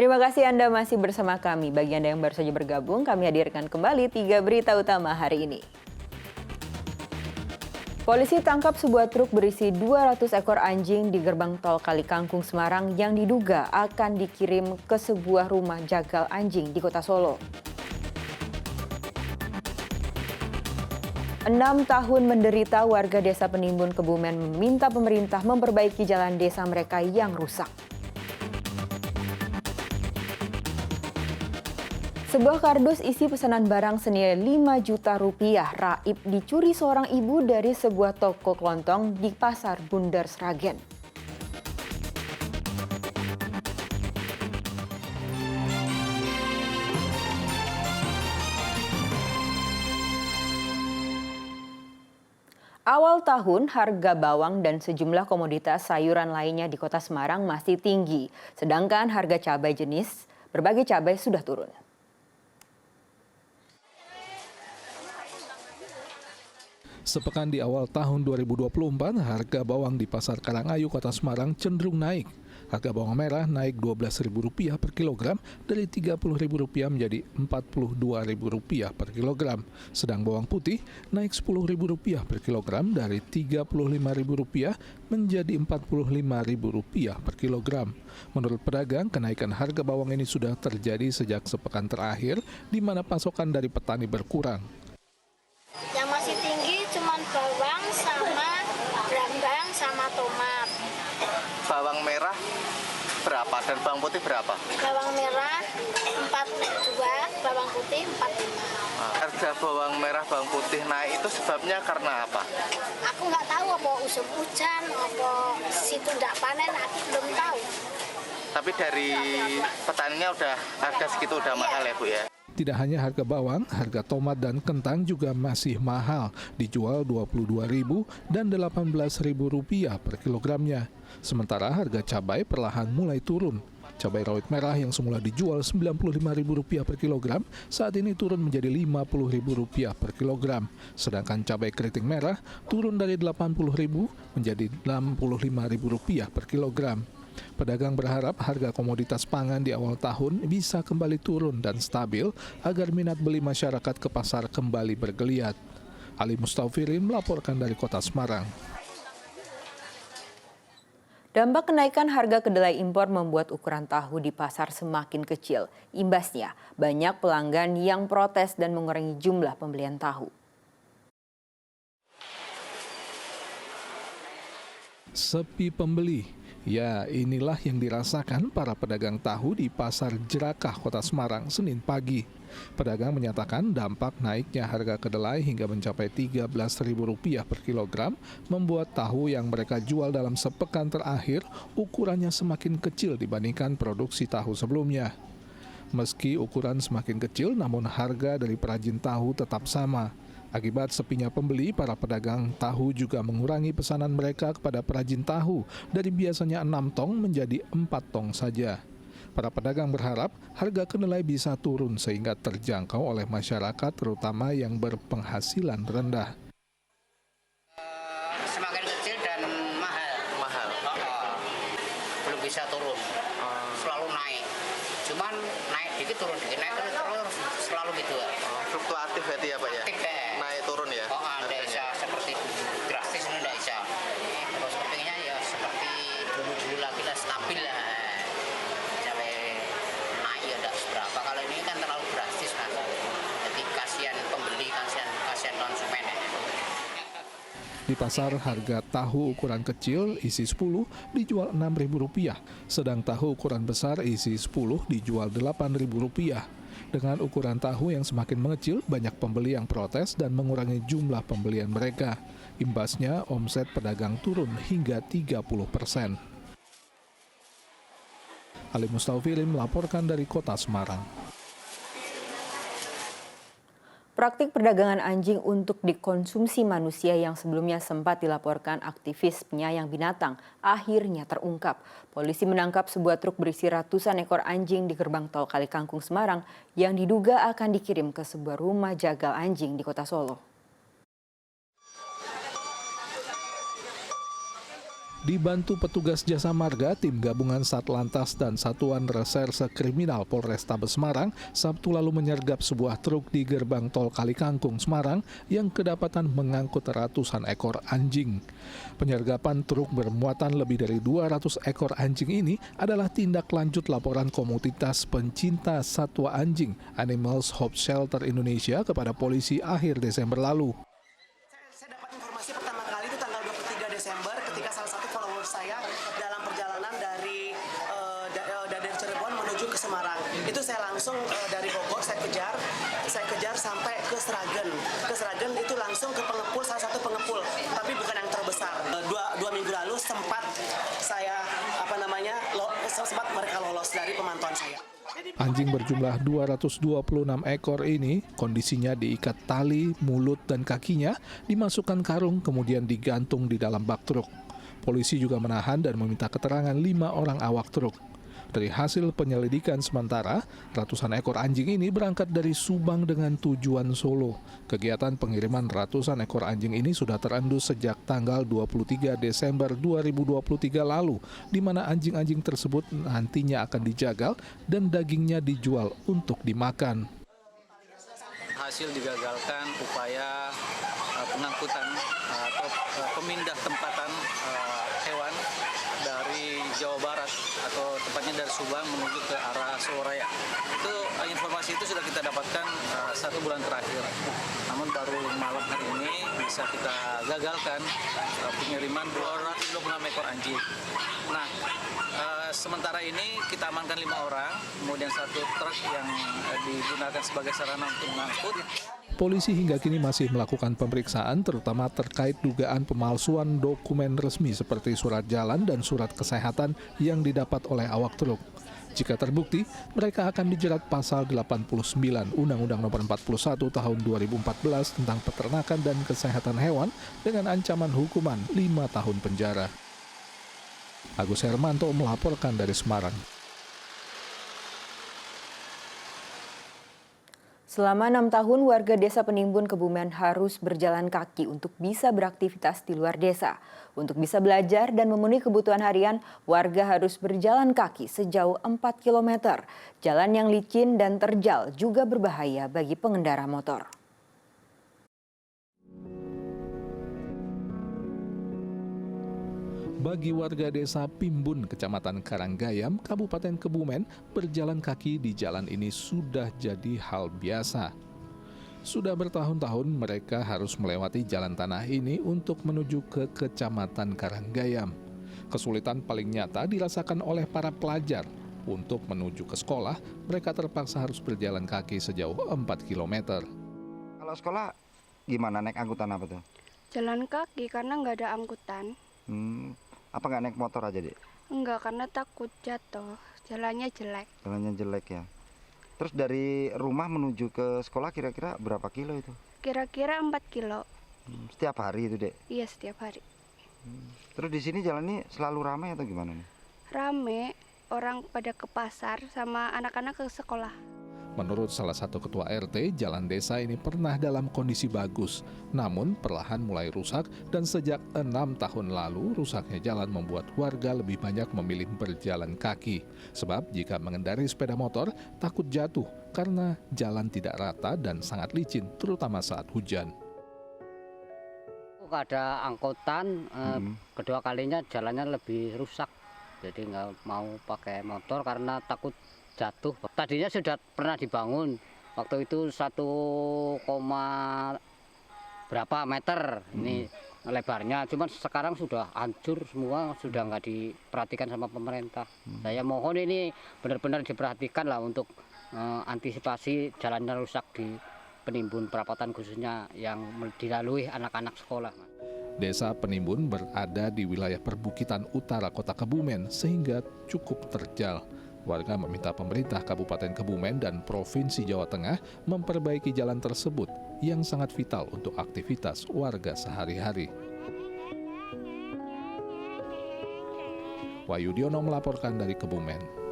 Terima kasih Anda masih bersama kami. Bagi Anda yang baru saja bergabung, kami hadirkan kembali 3 berita utama hari ini. Polisi tangkap sebuah truk berisi 200 ekor anjing di gerbang tol Kalikangkung Semarang yang diduga akan dikirim ke sebuah rumah jagal anjing di Kota Solo. 6 tahun menderita, warga desa Penimbun Kebumen meminta pemerintah memperbaiki jalan desa mereka yang rusak. Sebuah kardus isi pesanan barang senilai 5 juta rupiah raib dicuri seorang ibu dari sebuah toko kelontong di Pasar Bundar Sragen. Awal tahun, harga bawang dan sejumlah komoditas sayuran lainnya di Kota Semarang masih tinggi, sedangkan harga cabai jenis berbagai cabai sudah turun. Sepekan di awal tahun 2024, harga bawang di Pasar Karangayu, Kota Semarang cenderung naik. Harga bawang merah naik Rp12.000 per kilogram dari Rp30.000 menjadi Rp42.000 per kilogram. Sedang bawang putih naik Rp10.000 per kilogram dari Rp35.000 menjadi Rp45.000 per kilogram. Menurut pedagang, kenaikan harga bawang ini sudah terjadi sejak sepekan terakhir, di mana pasokan dari petani berkurang. Yang masih tinggi cuma bawang sama brambang sama tomat. Bawang merah berapa dan bawang putih berapa? Bawang merah 42, bawang putih 45. Harga bawang merah, bawang putih naik itu sebabnya karena apa? Aku nggak tahu apa musim hujan, apa situ nggak panen, aku belum tahu. Tapi dari petaninya udah harga segitu udah mahal ya Bu ya? Tidak hanya harga bawang, harga tomat dan kentang juga masih mahal, dijual Rp22.000 dan Rp18.000 per kilogramnya. Sementara harga cabai perlahan mulai turun. Cabai rawit merah yang semula dijual Rp95.000 per kilogram, saat ini turun menjadi Rp50.000 per kilogram. Sedangkan cabai keriting merah turun dari Rp80.000 menjadi Rp65.000 per kilogram. Pedagang berharap harga komoditas pangan di awal tahun bisa kembali turun dan stabil agar minat beli masyarakat ke pasar kembali bergeliat. Ali Mustaufirin melaporkan dari Kota Semarang. Dampak kenaikan harga kedelai impor membuat ukuran tahu di pasar semakin kecil. Imbasnya, banyak pelanggan yang protes dan mengurangi jumlah pembelian tahu. Sepi pembeli. Ya, inilah yang dirasakan para pedagang tahu di Pasar Jerakah, Kota Semarang, Senin pagi. Pedagang menyatakan dampak naiknya harga kedelai hingga mencapai Rp13.000 per kilogram membuat tahu yang mereka jual dalam sepekan terakhir ukurannya semakin kecil dibandingkan produksi tahu sebelumnya. Meski ukuran semakin kecil, namun harga dari perajin tahu tetap sama. Akibat sepinya pembeli, para pedagang tahu juga mengurangi pesanan mereka kepada perajin tahu dari biasanya 6 tong menjadi 4 tong saja. Para pedagang berharap harga kedelai bisa turun sehingga terjangkau oleh masyarakat terutama yang berpenghasilan rendah. Semakin kecil dan mahal. Mahal. Belum bisa turun, selalu naik. Cuman naik dikit turun dikit, naik terus selalu gitu. Fluktuatif berarti ya Pak ya? Aktif deh. Naik turun ya? Nggak bisa seperti drastis ini nggak bisa. Terus kepinginnya ya seperti dulu lagi lah, stabil lah. Sampai naik ya nggak seberapa. Kalau ini kan terlalu drastis kan. Jadi kasihan pembeli, kasihan konsumen ya. Di pasar, harga tahu ukuran kecil isi 10 dijual Rp6.000, sedang tahu ukuran besar isi 10 dijual Rp8.000. Dengan ukuran tahu yang semakin mengecil, banyak pembeli yang protes dan mengurangi jumlah pembelian mereka. Imbasnya, omset pedagang turun hingga 30%. Ali Mustaufirin melaporkan dari Kota Semarang. Praktik perdagangan anjing untuk dikonsumsi manusia yang sebelumnya sempat dilaporkan aktivis penyayang binatang akhirnya terungkap. Polisi menangkap sebuah truk berisi ratusan ekor anjing di gerbang tol Kalikangkung Semarang yang diduga akan dikirim ke sebuah rumah jagal anjing di Kota Solo. Dibantu petugas jasa marga, tim gabungan Satlantas dan Satuan Reserse Kriminal Polrestabes Semarang Sabtu lalu menyergap sebuah truk di gerbang tol Kalikangkung, Semarang yang kedapatan mengangkut ratusan ekor anjing. Penyergapan truk bermuatan lebih dari 200 ekor anjing ini adalah tindak lanjut laporan komunitas pencinta satwa anjing Animals Hope Shelter Indonesia kepada polisi akhir Desember lalu. Saya dapat informasi pertama kali itu tanggal 23 Desember ketika salah satu follower saya dalam perjalanan dari Cirebon menuju ke Semarang. Itu saya langsung dari Bogor saya kejar sampai ke Sragen. Ke Sragen itu langsung ke pengepul, salah satu pengepul, tapi bukan yang terbesar. Dua minggu lalu sempat saya sempat mereka lolos dari pemantauan saya. Anjing berjumlah 226 ekor ini kondisinya diikat tali, mulut dan kakinya, dimasukkan karung kemudian digantung di dalam bak truk. Polisi juga menahan dan meminta keterangan 5 orang awak truk. Dari hasil penyelidikan sementara, ratusan ekor anjing ini berangkat dari Subang dengan tujuan Solo. Kegiatan pengiriman ratusan ekor anjing ini sudah terendus sejak tanggal 23 Desember 2023 lalu, di mana anjing-anjing tersebut nantinya akan dijagal dan dagingnya dijual untuk dimakan. Hasil digagalkan upaya pengangkutan atau pemindah tempatan hewan dari Jawa Barat atau tepatnya dari Subang menuju ke arah Solo Raya. Itu informasi itu sudah kita dapatkan 1 bulan terakhir. Namun baru malam hari ini bisa kita gagalkan pengiriman 226 ekor anjing. Nah, sementara ini kita amankan 5 orang, kemudian 1 truk yang digunakan sebagai sarana untuk mengangkut. Polisi hingga kini masih melakukan pemeriksaan terutama terkait dugaan pemalsuan dokumen resmi seperti surat jalan dan surat kesehatan yang didapat oleh awak truk. Jika terbukti, mereka akan dijerat pasal 89 Undang-Undang Nomor 41 Tahun 2014 tentang peternakan dan kesehatan hewan dengan ancaman hukuman 5 tahun penjara. Agus Hermanto melaporkan dari Semarang. Selama 6 tahun, warga desa Penimbun, Kebumen harus berjalan kaki untuk bisa beraktivitas di luar desa. Untuk bisa belajar dan memenuhi kebutuhan harian, warga harus berjalan kaki sejauh 4 km. Jalan yang licin dan terjal juga berbahaya bagi pengendara motor. Bagi warga desa Pimbun, Kecamatan Karanggayam, Kabupaten Kebumen, berjalan kaki di jalan ini sudah jadi hal biasa. Sudah bertahun-tahun mereka harus melewati jalan tanah ini untuk menuju ke Kecamatan Karanggayam. Kesulitan paling nyata dirasakan oleh para pelajar. Untuk menuju ke sekolah, mereka terpaksa harus berjalan kaki sejauh 4 km. Kalau sekolah gimana, naik angkutan apa tuh? Jalan kaki karena nggak ada angkutan. Apa nggak naik motor aja, Dek? Enggak, karena takut jatuh. Jalannya jelek. Jalannya jelek ya. Terus dari rumah menuju ke sekolah kira-kira berapa kilo itu? Kira-kira 4 kilo. Setiap hari itu, Dek? Iya, setiap hari. Terus di sini jalan ini selalu ramai atau gimana nih? Rame, orang pada ke pasar sama anak-anak ke sekolah. Menurut salah satu ketua RT, jalan desa ini pernah dalam kondisi bagus, namun perlahan mulai rusak dan sejak 6 tahun lalu rusaknya jalan membuat warga lebih banyak memilih berjalan kaki. Sebab jika mengendarai sepeda motor takut jatuh karena jalan tidak rata dan sangat licin, terutama saat hujan. Ada angkutan, kedua kalinya jalannya lebih rusak, jadi nggak mau pakai motor karena takut jatuh. Tadinya sudah pernah dibangun, waktu itu 1, berapa meter ini lebarnya, cuman sekarang sudah hancur semua, sudah nggak diperhatikan sama pemerintah. Saya mohon ini benar-benar diperhatikan lah untuk antisipasi jalannya rusak di Penimbun perapatan khususnya yang dilalui anak-anak sekolah. Desa Penimbun berada di wilayah perbukitan utara kota Kebumen sehingga cukup terjal. Warga meminta pemerintah Kabupaten Kebumen dan Provinsi Jawa Tengah memperbaiki jalan tersebut yang sangat vital untuk aktivitas warga sehari-hari. Wahyudiono melaporkan dari Kebumen.